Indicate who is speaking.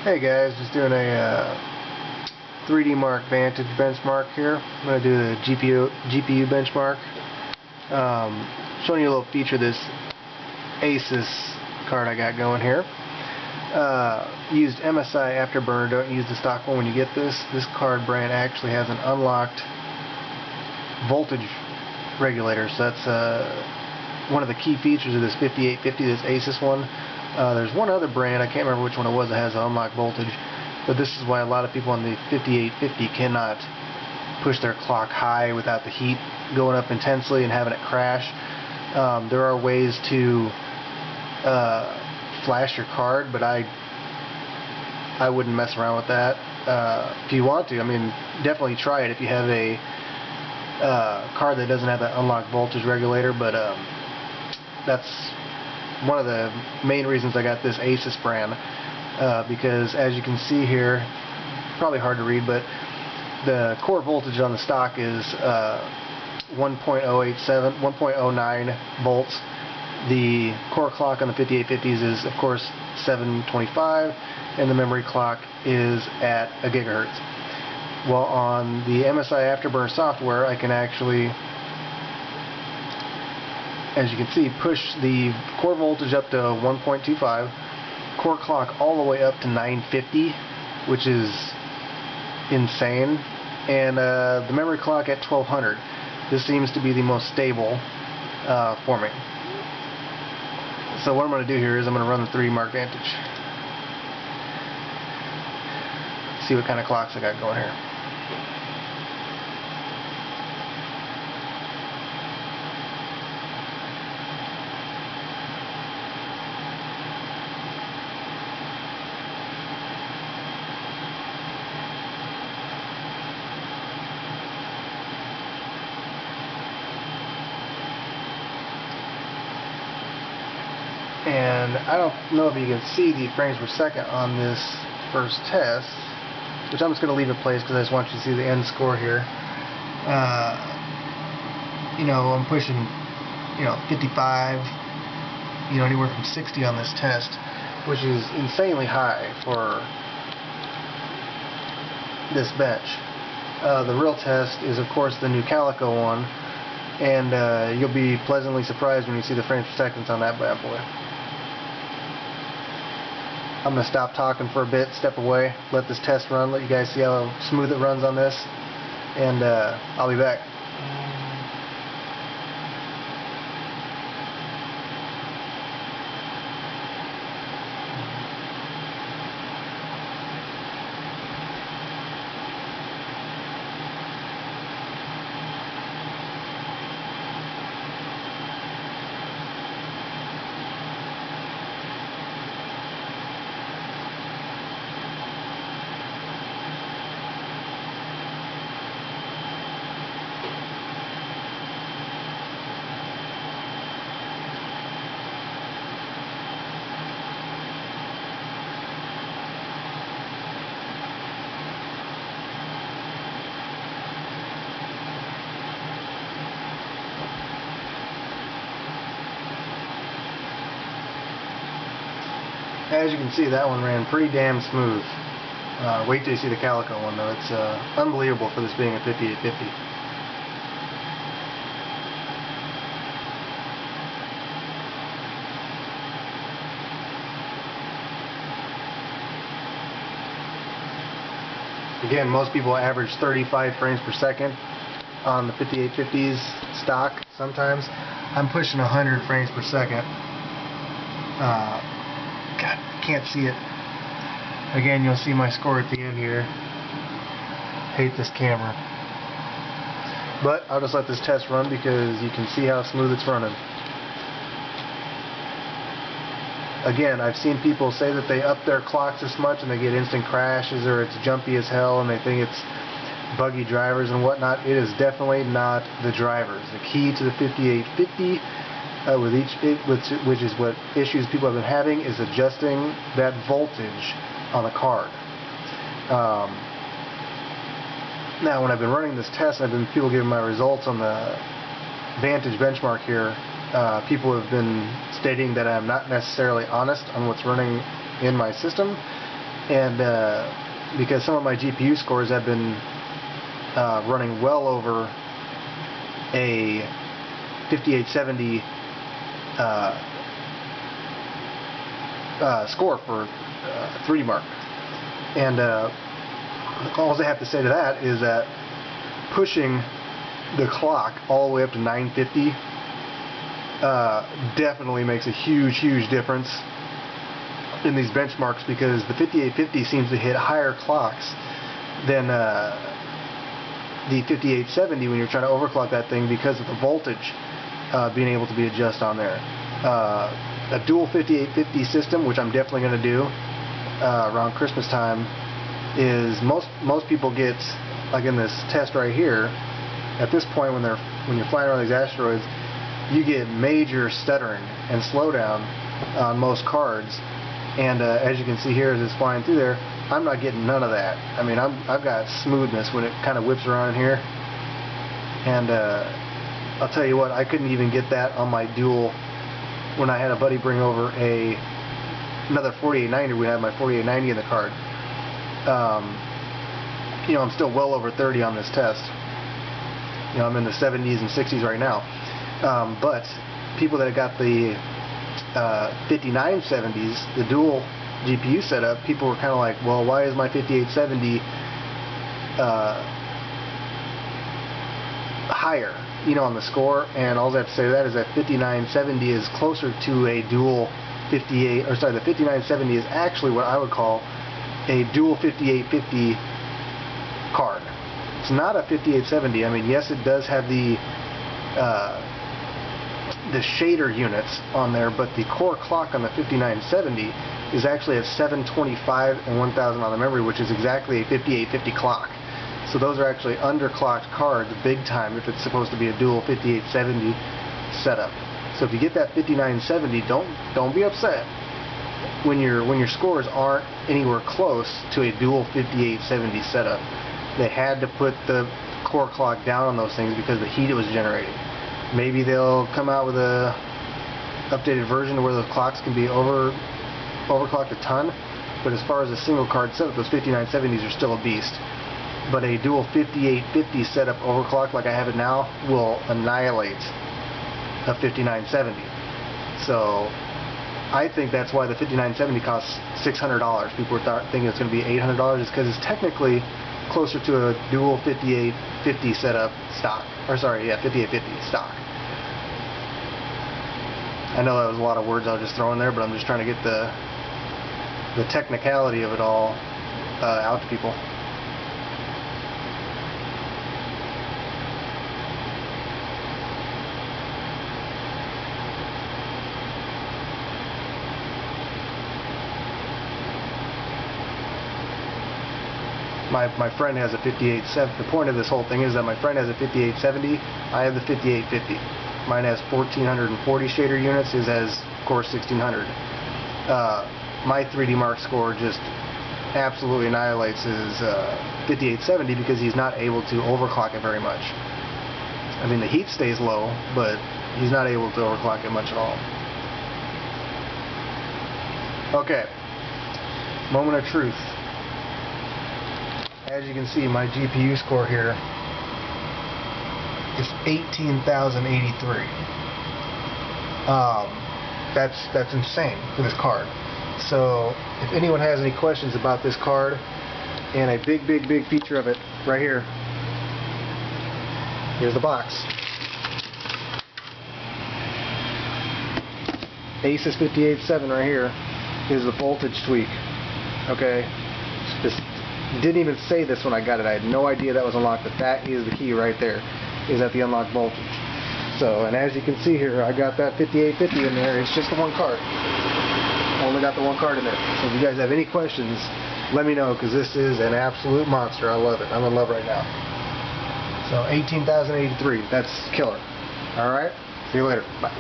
Speaker 1: Hey guys, just doing a 3D Mark Vantage benchmark here. I'm going to do the GPU benchmark. Showing you a little feature of this Asus card I got going here. Used MSI Afterburner, don't use the stock one when you get this. This card brand actually has an unlocked voltage regulator, so that's one of the key features of this 5850, this Asus one. There's one other brand, I can't remember which one it was, that has an unlocked voltage, but this is why a lot of people on the 5850 cannot push their clock high without the heat going up intensely and having it crash. There are ways to flash your card, but I wouldn't mess around with that. If you want to, I mean, definitely try it if you have a card that doesn't have that unlocked voltage regulator, but that's one of the main reasons I got this Asus brand, because as you can see here, probably hard to read, but the core voltage on the stock is 1.09 volts. The core clock on the 5850s is, of course, 725, and the memory clock is at a gigahertz. Well, on the MSI Afterburner software, I can actually, as you can see, push the core voltage up to 1.25, core clock all the way up to 950, which is insane, and the memory clock at 1200. This seems to be the most stable for me. So what I'm going to do here is I'm going to run the 3D Mark Vantage. See what kind of clocks I got going here. And I don't know if you can see the frames per second on this first test, which I'm just going to leave in place because I just want you to see the end score here. I'm pushing, 55, anywhere from 60 on this test, which is insanely high for this bench. The real test is, of course, the new Calico one, and you'll be pleasantly surprised when you see the frames per second on that bad boy. I'm going to stop talking for a bit, step away, let this test run, let you guys see how smooth it runs on this, and I'll be back. As you can see, that one ran pretty damn smooth. Wait till you see the Calico one, though. It's unbelievable for this being a 5850. Again, most people average 35 frames per second on the 5850s stock sometimes. I'm pushing 100 frames per second. God, can't see it. Again, you'll see my score at the end here. Hate this camera. But I'll just let this test run because you can see how smooth it's running. Again, I've seen people say that they up their clocks this much and they get instant crashes or it's jumpy as hell and they think it's buggy drivers and whatnot. It is definitely not the drivers. The key to the 5850 which is what issues people have been having, is adjusting that voltage on the card. Now, when I've been running this test, people giving my results on the Vantage benchmark here, people have been stating that I'm not necessarily honest on what's running in my system, and because some of my GPU scores have been running well over a 5870 score for 3D Mark. And all I have to say to that is that pushing the clock all the way up to 950 definitely makes a huge difference in these benchmarks, because the 5850 seems to hit higher clocks than the 5870 when you're trying to overclock that thing, because of the voltage being able to be adjusted on there. A dual 5850 system, which I'm definitely going to do around Christmas time, is most people get, like in this test right here, at this point when you're flying around these asteroids, you get major stuttering and slowdown on most cards. And as you can see here as it's flying through there, I'm not getting none of that. I mean, I've got smoothness when it kind of whips around in here. And I'll tell you what, I couldn't even get that on my dual when I had a buddy bring over another 4890. We had my 4890 in the card. You know, I'm still well over 30 on this test. You know, I'm in the 70s and 60s right now. But people that have got the 5970s, the dual GPU setup, people were kind of like, well, why is my 5870 higher, you know, on the score? And all I have to say to that is that 5970 is closer to a dual 58, or sorry, the 5970 is actually what I would call a dual 5850 card. It's not a 5870. I mean, yes, it does have the shader units on there, but the core clock on the 5970 is actually at 725 and 1000 on the memory, which is exactly a 5850 clock. So those are actually underclocked cards big time if it's supposed to be a dual 5870 setup. So if you get that 5970, don't be upset when your scores aren't anywhere close to a dual 5870 setup. They had to put the core clock down on those things because of the heat it was generating. Maybe they'll come out with a updated version where those clocks can be overclocked a ton, but as far as a single card setup, those 5970s are still a beast. But a dual 5850 setup overclocked like I have it now will annihilate a 5970. So I think that's why the 5970 costs $600. People are thinking it's going to be $800, is because it's technically closer to a dual 5850 setup stock. Or sorry, yeah, 5850 stock. I know that was a lot of words I was just throwing there, but I'm just trying to get the technicality of it all out to people. My friend has a 5870. The point of this whole thing is that my friend has a 5870. I have the 5850. Mine has 1440 shader units. His has, of course, 1600. My 3D Mark score just absolutely annihilates his 5870 because he's not able to overclock it very much. I mean, the heat stays low, but he's not able to overclock it much at all. Okay, moment of truth. As you can see, my GPU score here is 18,083. That's insane for this card. So if anyone has any questions about this card, and a big feature of it right here, here's the box. Asus 58.7 right here is the voltage tweak. Okay, this didn't even say this when I got it. I had no idea that was unlocked, but that is the key right there, is at the unlocked voltage. So, and as you can see here, I got that 5850 in there. It's just the one card. Only got the one card in there. So if you guys have any questions, let me know, because this is an absolute monster. I love it. I'm in love right now. So 18,083. That's killer. Alright? See you later. Bye.